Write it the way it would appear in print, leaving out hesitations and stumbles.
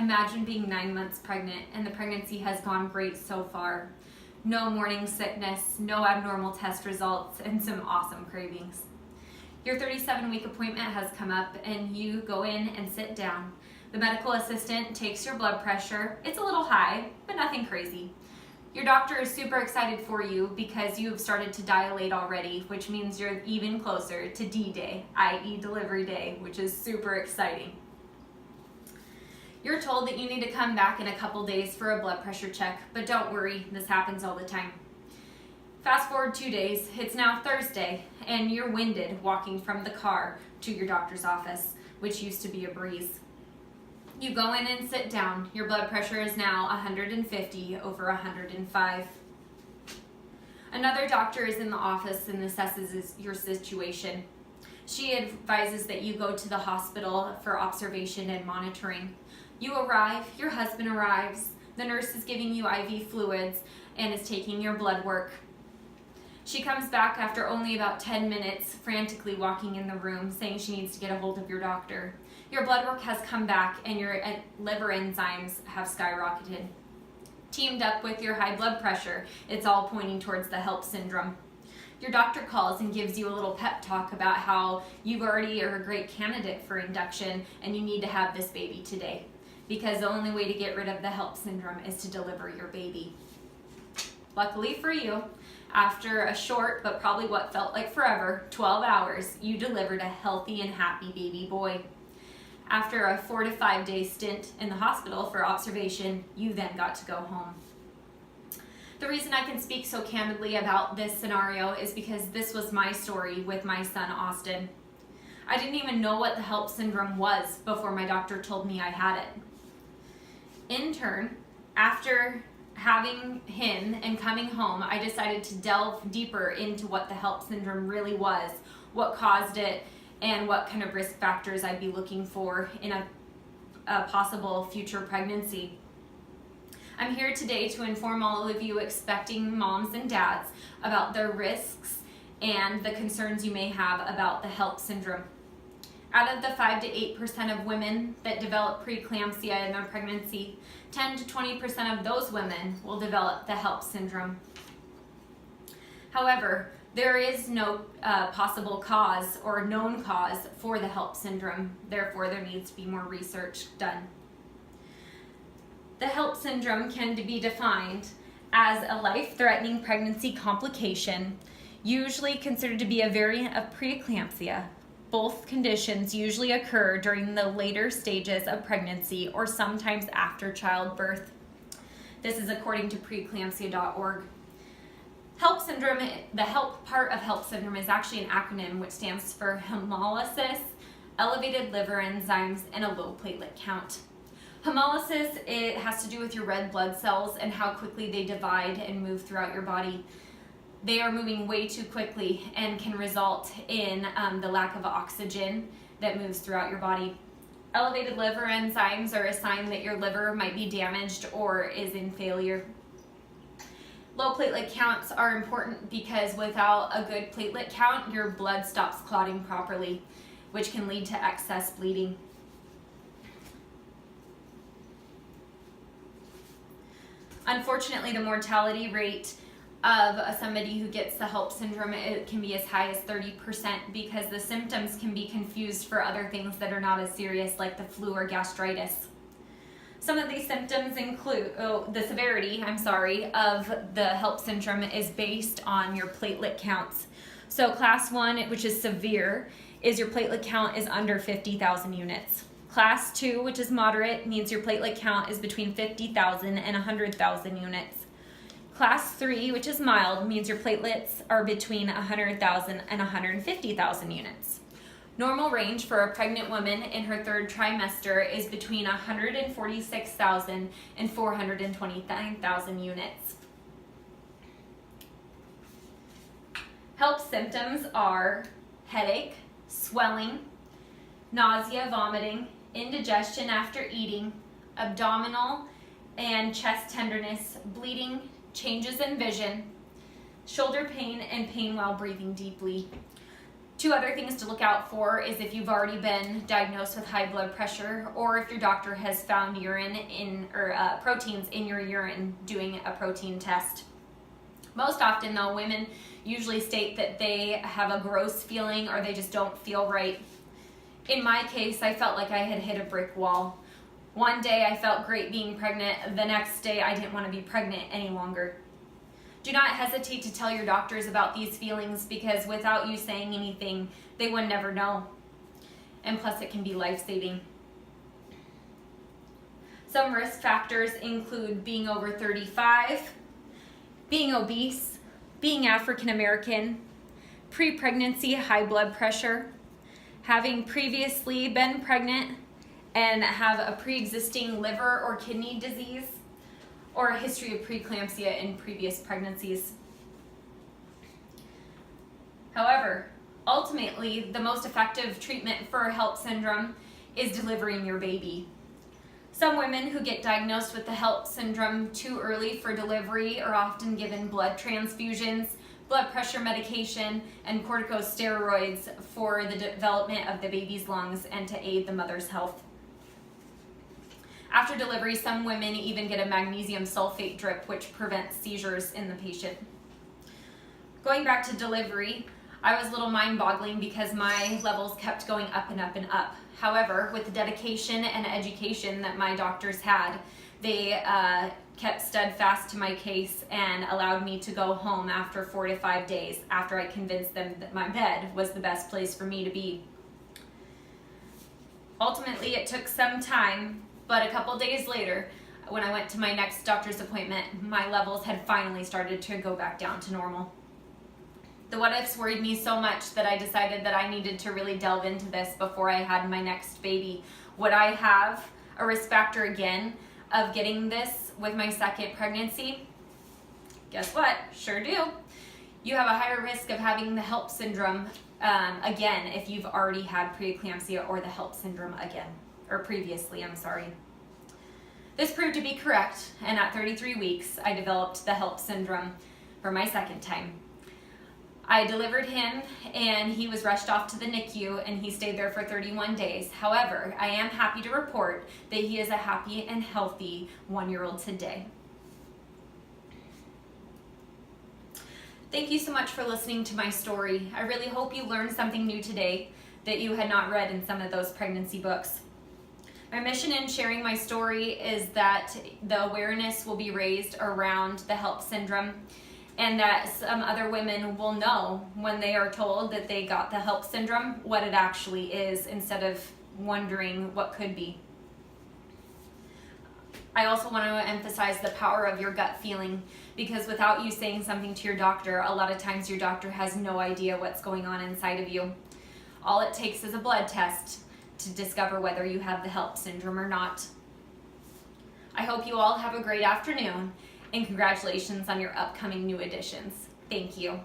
Imagine being 9 months pregnant and the pregnancy has gone great so far. No morning sickness, no abnormal test results, and some awesome cravings. Your 37-week appointment has come up and you go in and sit down. The medical assistant takes your blood pressure. It's a little high, but nothing crazy. Your doctor is super excited for you because you have started to dilate already, which means you're even closer to D-Day, i.e. delivery day, which is super exciting. You're told that you need to come back in a couple days for a blood pressure check, but don't worry, this happens all the time. Fast forward 2 days, it's now Thursday, and you're winded walking from the car to your doctor's office, which used to be a breeze. You go in and sit down. Your blood pressure is now 150 over 105. Another doctor is in the office and assesses your situation. She advises that you go to the hospital for observation and monitoring. You arrive, your husband arrives, the nurse is giving you IV fluids and is taking your blood work. She comes back after only about 10 minutes, frantically walking in the room, saying she needs to get a hold of your doctor. Your blood work has come back and your liver enzymes have skyrocketed. Teamed up with your high blood pressure, it's all pointing towards the HELLP syndrome. Your doctor calls and gives you a little pep talk about how you already are a great candidate for induction and you need to have this baby today, because the only way to get rid of the HELLP syndrome is to deliver your baby. Luckily for you, after a short, but probably what felt like forever, 12 hours, you delivered a healthy and happy baby boy. After a 4 to 5 day stint in the hospital for observation, you then got to go home. The reason I can speak so candidly about this scenario is because this was my story with my son, Austin. I didn't even know what the HELLP syndrome was before my doctor told me I had it. In turn, after having him and coming home, I decided to delve deeper into what the HELLP syndrome really was, what caused it, and what kind of risk factors I'd be looking for in a possible future pregnancy. I'm here today to inform all of you expecting moms and dads about their risks and the concerns you may have about the HELLP syndrome. Out of the 5 to 8% of women that develop preeclampsia in their pregnancy, 10 to 20% of those women will develop the HELLP syndrome. However, there is no possible cause or known cause for the HELLP syndrome. Therefore, there needs to be more research done. The HELLP syndrome can be defined as a life-threatening pregnancy complication, usually considered to be a variant of preeclampsia. Both conditions usually occur during the later stages of pregnancy or sometimes after childbirth. This is according to preeclampsia.org. HELLP syndrome, the HELP part of HELLP syndrome is actually an acronym which stands for hemolysis, elevated liver enzymes, and a low platelet count. Hemolysis, it has to do with your red blood cells and how quickly they divide and move throughout your body. They are moving way too quickly and can result in the lack of oxygen that moves throughout your body. Elevated liver enzymes are a sign that your liver might be damaged or is in failure. Low platelet counts are important because without a good platelet count, your blood stops clotting properly, which can lead to excess bleeding. Unfortunately, the mortality rate of somebody who gets the HELLP syndrome, it can be as high as 30% because the symptoms can be confused for other things that are not as serious, like the flu or gastritis. Some of these symptoms include, the severity of the HELLP syndrome is based on your platelet counts. So class 1, which is severe, is your platelet count is under 50,000 units. Class 2, which is moderate, means your platelet count is between 50,000 and 100,000 units. Class 3, which is mild, means your platelets are between 100,000 and 150,000 units. Normal range for a pregnant woman in her 3rd trimester is between 146,000 and 429,000 units. HELLP symptoms are headache, swelling, nausea, vomiting, indigestion after eating, abdominal and chest tenderness, bleeding, changes in vision, shoulder pain, and pain while breathing deeply. Two other things to look out for is if you've already been diagnosed with high blood pressure, or if your doctor has found proteins in your urine doing a protein test. Most often though, women usually state that they have a gross feeling or they just don't feel right. In my case, I felt like I had hit a brick wall. One day I felt great being pregnant, the next day I didn't want to be pregnant any longer. Do not hesitate to tell your doctors about these feelings, because without you saying anything, they would never know. And plus, it can be life-saving. Some risk factors include being over 35, being obese, being African American, pre-pregnancy high blood pressure, having previously been pregnant and have a pre-existing liver or kidney disease, or a history of preeclampsia in previous pregnancies. However, ultimately, the most effective treatment for HELLP syndrome is delivering your baby. Some women who get diagnosed with the HELLP syndrome too early for delivery are often given blood transfusions, blood pressure medication, and corticosteroids for the development of the baby's lungs and to aid the mother's health. After delivery, some women even get a magnesium sulfate drip, which prevents seizures in the patient. Going back to delivery, I was a little mind-boggling because my levels kept going up and up and up. However, with the dedication and education that my doctors had, they kept steadfast to my case and allowed me to go home after 4 to 5 days after I convinced them that my bed was the best place for me to be. Ultimately, it took some time, but a couple days later, when I went to my next doctor's appointment, my levels had finally started to go back down to normal. The what ifs worried me so much that I decided that I needed to really delve into this before I had my next baby. Would I have a risk factor again of getting this with my second pregnancy? Guess what? Sure do. You have a higher risk of having the HELLP syndrome again if you've already had preeclampsia or the HELLP syndrome again. Or previously, I'm sorry. This proved to be correct, and at 33 weeks, I developed the HELLP syndrome for my second time. I delivered him, and he was rushed off to the NICU, and he stayed there for 31 days. However, I am happy to report that he is a happy and healthy 1-year-old today. Thank you so much for listening to my story. I really hope you learned something new today that you had not read in some of those pregnancy books. My mission in sharing my story is that the awareness will be raised around the HELLP syndrome, and that some other women will know when they are told that they got the HELLP syndrome what it actually is, instead of wondering what could be. I also want to emphasize the power of your gut feeling, because without you saying something to your doctor, a lot of times your doctor has no idea what's going on inside of you. All it takes is a blood test to discover whether you have the HELLP syndrome or not. I hope you all have a great afternoon, and congratulations on your upcoming new additions. Thank you.